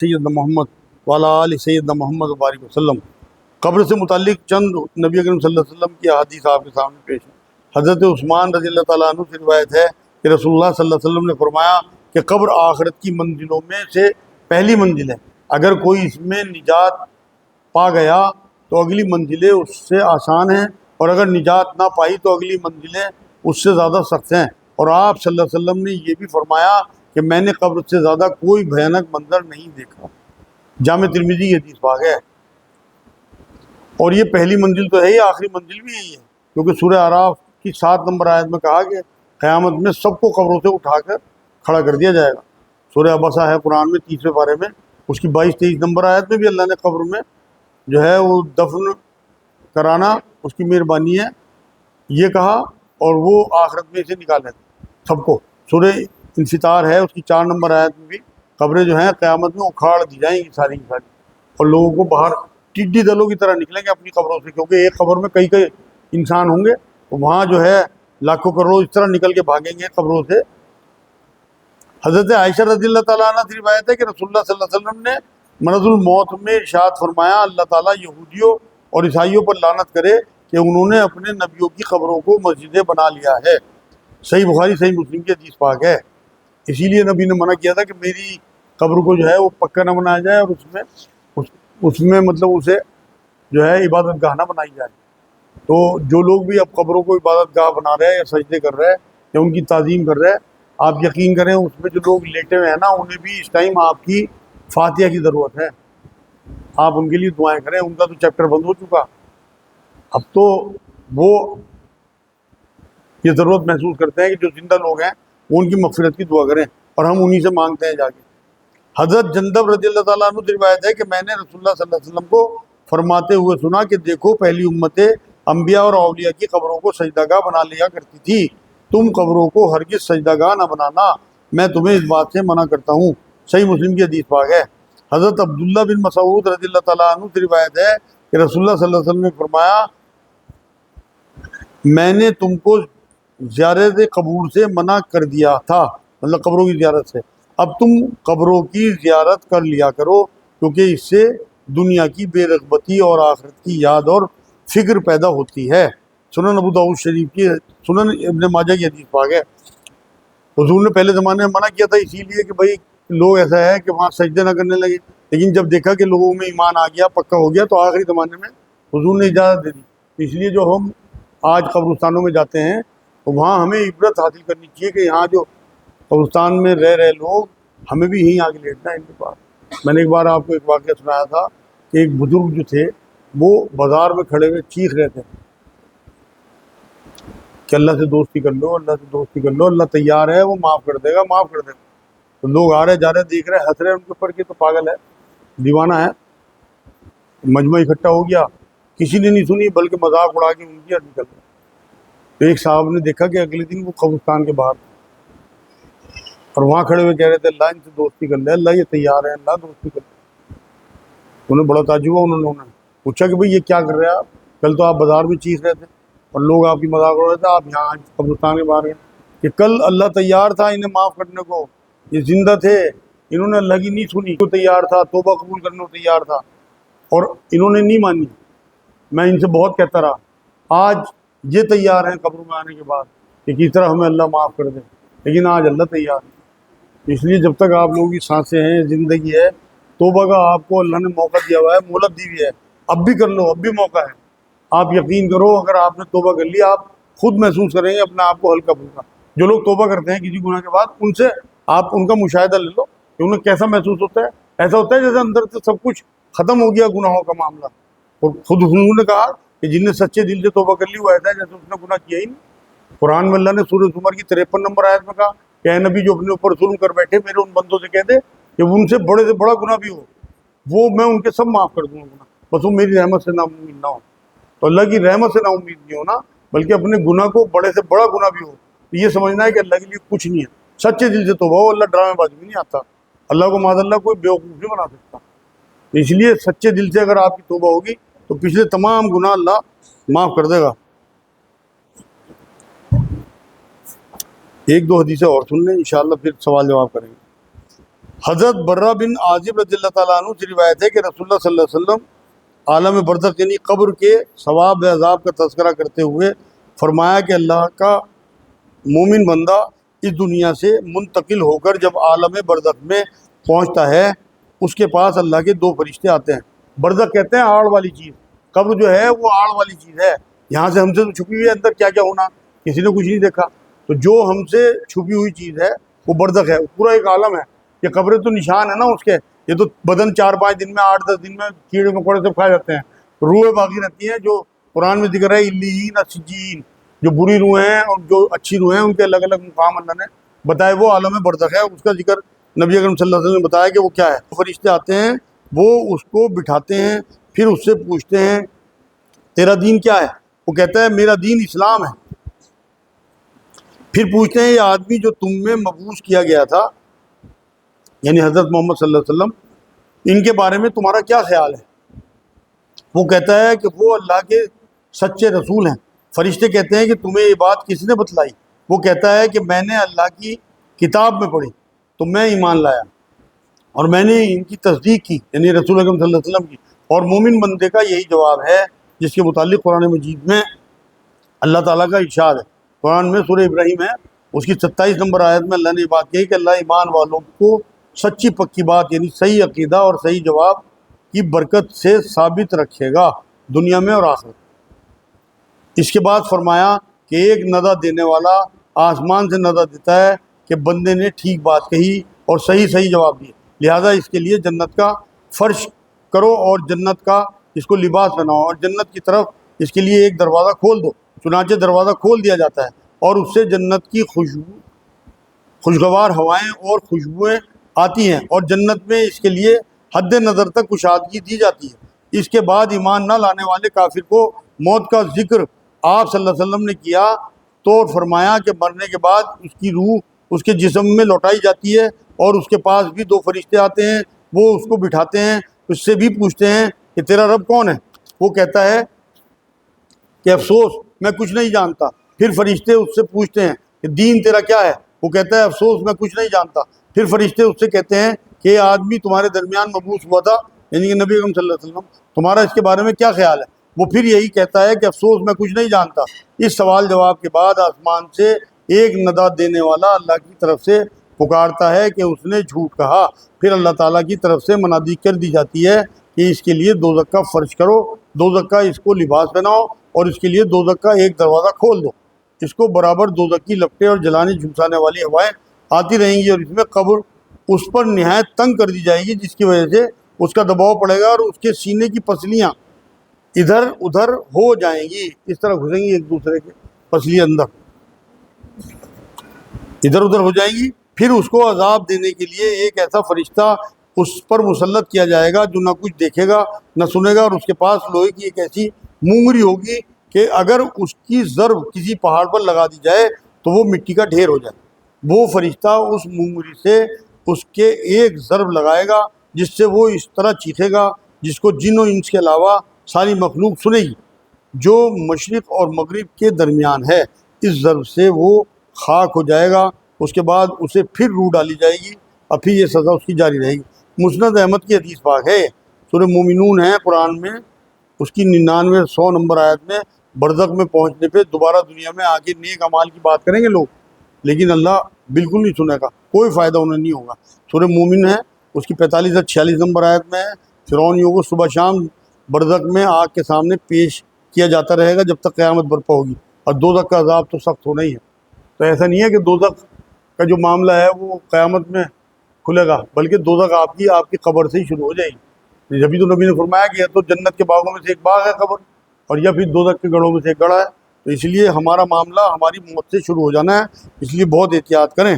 سیدنا محمد والا آل سیدنا محمد وبارک وسلم۔ قبر سے متعلق چند نبی اکرم صلی اللہ علیہ وسلم کی احادیث آپ کے سامنے پیش ہیں۔ حضرت عثمان رضی اللہ تعالیٰ عنہ سے روایت ہے کہ رسول اللہ صلی اللہ علیہ وسلم نے فرمایا کہ قبر آخرت کی منزلوں میں سے پہلی منزل ہے، اگر کوئی اس میں نجات پا گیا تو اگلی منزلیں اس سے آسان ہیں، اور اگر نجات نہ پائی تو اگلی منزلیں اس سے زیادہ سخت ہیں۔ اور آپ صلی اللہ علیہ وسلم نے یہ بھی فرمایا کہ میں نے قبر سے زیادہ کوئی بھیانک منظر نہیں دیکھا۔ جامع ترمذی کی حدیث پاک ہے۔ اور یہ پہلی منزل تو ہے ہی، آخری منزل بھی یہی ہے، کیونکہ سورہ اعراف کی 7 نمبر آیت میں کہا کہ قیامت میں سب کو قبروں سے اٹھا کر کھڑا کر دیا جائے گا۔ سورہ عبسہ ہے قرآن میں 30ویں پارے میں، اس کی 22-23 نمبر آیت میں بھی اللہ نے قبر میں جو ہے وہ دفن کرانا اس کی مہربانی ہے یہ کہا، اور وہ آخرت میں سے نکالے سب کو۔ سورہ انفطار ہے اس کی 4 نمبر آیت میں بھی قبریں جو ہیں قیامت میں اکھاڑ دی جائیں گی ساری کی ساری، اور لوگوں کو باہر ٹڈی دلوں کی طرح نکلیں گے اپنی قبروں سے، کیونکہ ایک قبر میں کئی انسان ہوں گے، وہاں جو ہے لاکھوں کروڑوں اس طرح نکل کے بھاگیں گے قبروں سے۔ حضرت عائشہ رضی اللہ تعالیٰ عنہ سے روایت ہے کہ رسول اللہ صلی اللہ علیہ وسلم نے مرض الموت میں ارشاد فرمایا، اللہ تعالیٰ یہودیوں اور عیسائیوں پر لعنت کرے کہ انہوں نے اپنے نبیوں کی قبروں کو مسجدیں بنا لیا ہے۔ صحیح بخاری صحیح مسلم کی حدیث پاک ہے۔ اسی لیے نبی نے منع کیا تھا کہ میری قبر کو جو ہے وہ پکا نہ بنایا جائے، اور اس میں مطلب اسے جو ہے عبادت گاہ نہ بنائی جائے۔ تو جو لوگ بھی اب قبروں کو عبادت گاہ بنا رہے ہیں یا سجدے کر رہے ہیں یا ان کی تعظیم کر رہے ہیں، آپ یقین کریں اس میں جو لوگ لیٹے ہوئے ہیں نا، انہیں بھی اس ٹائم آپ کی فاتحہ کی ضرورت ہے۔ آپ ان کے لیے دعائیں کریں، ان کا تو چیپٹر بند ہو چکا، اب تو وہ یہ ضرورت محسوس کرتے ہیں کہ جو زندہ لوگ ہیں وہ ان کی مغفرت کی دعا کریں، اور ہم انہی سے مانگتے ہیں جا کے۔ حضرت جندب رضی اللہ تعالیٰ عنہ سے روایت ہے کہ میں نے رسول اللہ صلی اللہ علیہ وسلم کو فرماتے ہوئے سنا کہ دیکھو پہلی امتیں انبیاء اور اولیاء کی قبروں کو سجدہ گاہ بنا لیا کرتی تھی، تم قبروں کو ہرگز سجدہ گاہ نہ بنانا، میں تمہیں اس بات سے منع کرتا ہوں۔ صحیح مسلم کی حدیث پاک ہے۔ حضرت عبداللہ بن مسعود رضی اللہ تعالیٰ عنہ سے روایت ہے کہ رسول اللہ صلی اللہ علیہ وسلم نے فرمایا، میں نے تم کو زیارت قبور سے منع کر دیا تھا، مطلب قبروں کی زیارت سے، اب تم قبروں کی زیارت کر لیا کرو، کیونکہ اس سے دنیا کی بے رغبتی اور آخرت کی یاد اور فکر پیدا ہوتی ہے۔ سنن ابو داؤد شریف کی، سنن ابن ماجہ کی حدیث پاک ہے۔ حضور نے پہلے زمانے میں منع کیا تھا اسی لیے کہ بھائی لوگ ایسا ہے کہ وہاں سجدے نہ کرنے لگے، لیکن جب دیکھا کہ لوگوں میں ایمان آ گیا، پکا ہو گیا، تو آخری زمانے میں حضور نے اجازت دے دی۔ اس لیے جو ہم آج قبرستانوں میں جاتے ہیں تو وہاں ہمیں عبرت حاصل کرنی چاہیے کہ یہاں جو قبرستان میں رہ رہے لوگ، ہمیں بھی یہیں آ کے لیٹنا ہے ان کے پاس۔ میں نے ایک بار آپ کو ایک واقعہ سنایا تھا کہ ایک بزرگ جو تھے وہ بازار میں کھڑے ہوئے چیخ رہے تھے کہ اللہ سے دوستی کر لو، اللہ سے دوستی کر لو، اللہ تیار ہے، وہ معاف کر دے گا، معاف کر دے گا۔ تو لوگ آ رہے جا رہے دیکھ رہے ہنس رہے ان کے اوپر کہ تو پاگل ہے، دیوانہ ہے۔ مجمع اکٹھا ہو گیا، کسی نے نہیں سنی بلکہ مذاق اڑا کے ان کی اور نکل گئے۔ تو ایک صاحب نے دیکھا کہ اگلے دن وہ قبرستان کے باہر اور وہاں کھڑے ہوئے کہہ رہے تھے اللہ ان سے دوستی کر لے، اللہ یہ تیار ہے، اللہ دوستی کر لے۔ انہیں بڑا تعجب ہوا، انہوں نے پوچھا کہ بھئی یہ کیا کر رہے ہیں آپ؟ کل تو آپ بازار میں چیخ رہے تھے اور لوگ آپ کی مذاق اڑا رہے تھے، آپ یہاں قبرستان کے باہر گئے کہ کل اللہ تیار تھا انہیں معاف کرنے کو، یہ زندہ تھے، انہوں نے اللہ کی نہیں سنی، تو تیار تھا، توبہ قبول کرنے کو تیار تھا، اور انہوں نے نہیں مانی۔ میں ان سے بہت کہتا رہا، آج یہ تیار ہیں قبر میں آنے کے بعد کہ کس طرح ہمیں اللہ معاف کر دے، لیکن آج اللہ تیار ہے۔ اس لیے جب تک آپ لوگوں کی سانسیں ہیں، زندگی ہے، توبہ کا آپ کو اللہ نے موقع دیا ہوا ہے، مہلت دی ہوئی ہے، اب بھی کر لو، اب بھی موقع ہے۔ آپ یقین کرو اگر آپ نے توبہ کر لی، آپ خود محسوس کریں گے اپنے آپ کو ہلکا پھلکا۔ جو لوگ توبہ کرتے ہیں کسی گناہ کے بعد، ان سے آپ ان کا مشاہدہ لے لو کہ انہیں کیسا محسوس ہوتا ہے۔ ایسا ہوتا ہے جیسے اندر سے سب کچھ ختم ہو گیا گناہوں کا معاملہ۔ اور خود حضور نے کہا کہ جن نے سچے دل سے توبہ کر لی وہ ایسا ہے جیسے اس نے گناہ کیا ہی نہیں۔ قرآن میں اللہ نے سورہ زمر کی 53 نمبر آیت میں کہا کہ اے نبی جو اپنے اوپر ظلم کر بیٹھے میرے ان بندوں سے کہہ دے کہ ان سے بڑا گناہ بھی ہو وہ میں ان کے سب معاف کر دوں گا، بس وہ میری رحمت سے نا امید نہ ہو۔ تو اللہ کی رحمت سے نا امید نہیں ہونا، بلکہ اپنے گناہ کو بڑے سے بڑا گناہ بھی ہو تو یہ سمجھنا ہے کہ اللہ کے لیے کچھ نہیں ہے۔ سچے دل سے توبہ ہو، اللہ ڈرامے بازی بھی نہیں آتا، اللہ کو معاذ اللہ کوئی بیوقوف نہیں بنا سکتا۔ اس لیے سچے دل سے اگر آپ کی توبہ ہوگی تو پچھلے تمام گناہ اللہ معاف کر دے گا۔ ایک دو حدیثیں اور سن لیں، انشاءاللہ پھر سوال جواب کریں گے۔ حضرت برہ بن عازب رضی اللہ تعالیٰ عنہ سے روایت ہے کہ رسول اللہ صلی اللہ علیہ وسلم عالم برزخ یعنی قبر کے ثواب و عذاب کا تذکرہ کرتے ہوئے فرمایا کہ اللہ کا مومن بندہ اس دنیا سے منتقل ہو کر جب عالم برزخ میں پہنچتا ہے اس کے پاس اللہ کے دو فرشتے آتے ہیں۔ برزخ کہتے ہیں آڑ والی چیز، قبر جو ہے وہ آڑ والی چیز ہے، یہاں سے ہم سے تو چھپی ہوئی ہے اندر کیا کیا ہونا کسی نے کچھ نہیں دیکھا، تو جو ہم سے چھپی ہوئی چیز ہے وہ برزخ ہے، پورا ایک عالم ہے۔ یہ قبریں تو نشان ہے نا اس کے، یہ تو بدن 4-5 دن میں 8-10 دن میں کیڑے مکوڑے سے کھائے جاتے ہیں، روحیں باقی رہتی ہیں جو قرآن میں ذکر ہے علیین سجین، جو بری روحیں ہیں اور جو اچھی روحیں ہیں ان کے الگ الگ مقام اللہ نے بتائے، وہ عالم برزخ ہے، اس کا ذکر نبی اکرم صلی اللہ علیہ وسلم نے بتایا کہ وہ کیا ہے۔ فرشتے آتے ہیں وہ اس کو بٹھاتے ہیں، پھر اس سے پوچھتے ہیں تیرا دین کیا ہے، وہ کہتا ہے میرا دین اسلام ہے۔ پھر پوچھتے ہیں یہ آدمی جو تم میں مبعوث کیا گیا تھا یعنی حضرت محمد صلی اللہ علیہ وسلم، ان کے بارے میں تمہارا کیا خیال ہے؟ وہ کہتا ہے کہ وہ اللہ کے سچے رسول ہیں۔ فرشتے کہتے ہیں کہ تمہیں یہ بات کس نے بتلائی؟ وہ کہتا ہے کہ میں نے اللہ کی کتاب میں پڑھی تو میں ایمان لایا اور میں نے ان کی تصدیق کی یعنی رسول اکرم صلی اللہ علیہ وسلم کی، اور مومن بندے کا یہی جواب ہے جس کے متعلق قرآن مجید میں اللہ تعالیٰ کا ارشاد ہے۔ قرآن میں سورہ ابراہیم ہے، اس کی 27 نمبر آیت میں اللہ نے یہ بات کہی کہ اللہ ایمان والوں کو سچی پکی بات یعنی صحیح عقیدہ اور صحیح جواب کی برکت سے ثابت رکھے گا دنیا میں اور آخرت۔ اس کے بعد فرمایا کہ ایک ندہ دینے والا آسمان سے ندہ دیتا ہے کہ بندے نے ٹھیک بات کہی اور صحیح جواب دیے، لہذا اس کے لیے جنت کا فرش کرو اور جنت کا اس کو لباس بناؤ اور جنت کی طرف اس کے لیے ایک دروازہ کھول دو، چنانچہ دروازہ کھول دیا جاتا ہے اور اس سے جنت کی خوشگوار ہوائیں اور خوشبوئیں آتی ہیں اور جنت میں اس کے لیے حد نظر تک کشادگی دی جاتی ہے۔ اس کے بعد ایمان نہ لانے والے کافر کو موت کا ذکر آپ صلی اللہ علیہ وسلم نے کیا تو فرمایا کہ مرنے کے بعد اس کی روح اس کے جسم میں لوٹائی جاتی ہے اور اس کے پاس بھی دو فرشتے آتے ہیں، وہ اس کو بٹھاتے ہیں، اس سے بھی پوچھتے ہیں کہ تیرا رب کون ہے؟ وہ کہتا ہے کہ افسوس میں کچھ نہیں جانتا۔ پھر فرشتے اس سے پوچھتے ہیں کہ دین تیرا کیا ہے؟ وہ کہتا ہے افسوس میں کچھ نہیں جانتا۔ پھر فرشتے اس سے کہتے ہیں کہ یہ آدمی تمہارے درمیان مبعوث ہوا تھا یعنی کہ نبی اکرم صلی اللہ علیہ وسلم، تمہارا اس کے بارے میں کیا خیال ہے؟ وہ پھر یہی کہتا ہے کہ افسوس میں کچھ نہیں جانتا۔ اس سوال جواب کے بعد آسمان سے ایک ندا دینے والا اللہ کی طرف سے پکارتا ہے کہ اس نے جھوٹ کہا، پھر اللہ تعالیٰ کی طرف سے منادی کر دی جاتی ہے کہ اس کے لیے دوزخ کا فرش کرو، دوزخ کا اس کو لباس بناؤ اور اس کے لیے دوزخ کا ایک دروازہ کھول دو، اس کو برابر دوزخ کی لپٹیں اور جلانے جھلسانے والی ہوائیں آتی رہیں گی اور اس میں قبر اس پر نہایت تنگ کر دی جائے گی جس کی وجہ سے اس کا دباؤ پڑے گا اور اس کے سینے کی پسلیاں ادھر ادھر ہو جائیں گی، اس طرح گھسیں گی ایک دوسرے کے پسلی اندر ادھر ادھر ہو جائیں گی۔ پھر اس کو عذاب دینے کے لیے ایک ایسا فرشتہ اس پر مسلط کیا جائے گا جو نہ کچھ دیکھے گا نہ سنے گا، اور اس کے پاس لوہے کی ایک ایسی مونگری ہوگی کہ اگر اس کی ضرب کسی پہاڑ پر لگا دی جائے تو وہ مٹی کا ڈھیر ہو جائے۔ وہ فرشتہ اس مونگری سے اس کے ایک ضرب لگائے گا جس سے وہ اس طرح چیخے گا جس کو جن و انس کے علاوہ ساری مخلوق سنے گی، جو مشرق اور مغرب کے درمیان ہے۔ اس ضرب سے وہ خاک ہو جائے گا، اس کے بعد اسے پھر روح ڈالی جائے گی اور پھر یہ سزا اس کی جاری رہے گی۔ مسند احمد کی حدیث پاک ہے، سورہ مومنون ہے قرآن میں، اس کی 99 نمبر آیت میں برزخ میں پہنچنے پہ دوبارہ دنیا میں آگے نیک اعمال کی بات کریں گے لوگ، لیکن اللہ بالکل نہیں سنے گا، کوئی فائدہ انہیں نہیں ہوگا۔ سورہ مومن ہے، اس کی 45 اور 46 نمبر آیت میں ہے، فرعونیوں کو صبح شام برزخ میں آگ کے سامنے پیش کیا جاتا رہے گا جب تک قیامت برپا ہوگی، اور دوزخ کا عذاب تو سخت ہونا ہی ہے۔ تو ایسا نہیں ہے کہ دوزخ کا جو معاملہ ہے وہ قیامت میں کھلے گا، بلکہ دوزخ آپ کی قبر سے ہی شروع ہو جائے گی۔ جبھی تو نبی نے فرمایا کہ یا تو جنت کے باغوں میں سے ایک باغ ہے قبر، اور یا پھر دوزخ کے گڑھوں میں سے ایک گڑھا ہے، تو اس لیے ہمارا معاملہ ہماری موت سے شروع ہو جانا ہے، اس لیے بہت احتیاط کریں۔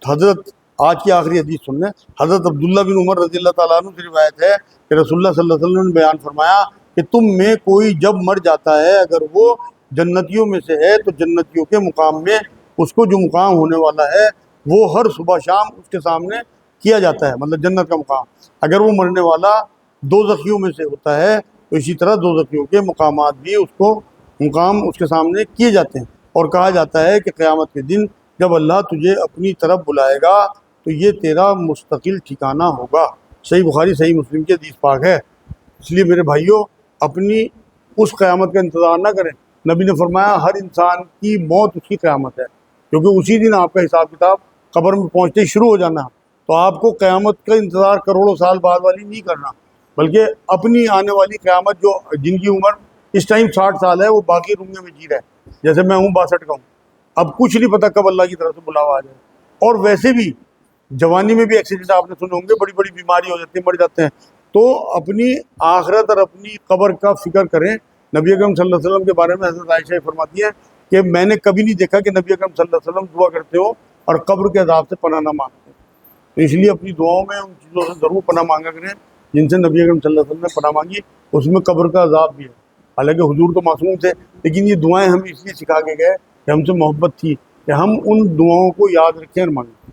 حضرت آج کی آخری حدیث سن لیں۔ حضرت عبداللہ بن عمر رضی اللہ تعالیٰ عنہ سے روایت ہے کہ رسول اللہ صلی اللہ علیہ وسلم نے بیان فرمایا کہ تم میں کوئی جب مر جاتا ہے اگر وہ جنتیوں میں سے ہے تو جنتیوں کے مقام میں اس کو جو مقام ہونے والا ہے وہ ہر صبح شام اس کے سامنے کیا جاتا ہے، مطلب جنت کا مقام۔ اگر وہ مرنے والا دوزخیوں میں سے ہوتا ہے تو اسی طرح دوزخیوں کے مقامات بھی اس کو مقام اس کے سامنے کیے جاتے ہیں، اور کہا جاتا ہے کہ قیامت کے دن جب اللہ تجھے اپنی طرف بلائے گا تو یہ تیرا مستقل ٹھکانہ ہوگا۔ صحیح بخاری صحیح مسلم کی حدیث پاک ہے۔ اس لیے میرے بھائیوں اپنی اس قیامت کا انتظار نہ کریں۔ نبی نے فرمایا ہر انسان کی موت اس کی قیامت ہے، کیونکہ اسی دن آپ کا حساب کتاب قبر میں پہنچتے ہی شروع ہو جانا۔ تو آپ کو قیامت کا انتظار کروڑوں سال بعد والی نہیں کرنا، بلکہ اپنی آنے والی قیامت، جو جن کی عمر اس ٹائم 60 سال ہے وہ باقی دنیا میں جی رہا ہے، جیسے میں ہوں 62 کا ہوں۔ اب کچھ نہیں پتہ کب اللہ کی طرف سے بلاوا آ جائے۔ اور ویسے بھی جوانی میں بھی ایکسیڈنٹ آپ نے سنے ہوں گے، بڑی بڑی بیماری ہو جاتی ہے، مر جاتے ہیں۔ تو اپنی آخرت اور اپنی قبر کا فکر کریں۔ نبی اکرم صلی اللہ علیہ وسلم کے بارے میں حضرت عائشہ فرماتی ہے کہ میں نے کبھی نہیں دیکھا کہ نبی اکرم صلی اللہ علیہ وسلم دعا کرتے ہو اور قبر کے عذاب سے پناہ نہ مانگتے۔ تو اس لیے اپنی دعاؤں میں ان چیزوں سے ضرور پناہ مانگا کریں جن سے نبی اکرم صلی اللہ علیہ وسلم نے پناہ مانگی، اس میں قبر کا عذاب بھی ہے۔ حالانکہ حضور تو معصوم تھے، لیکن یہ دعائیں ہم اس لیے سکھا کے گئے کہ ہم سے محبت تھی کہ ہم ان دعاؤں کو یاد رکھیں اور مانگیں۔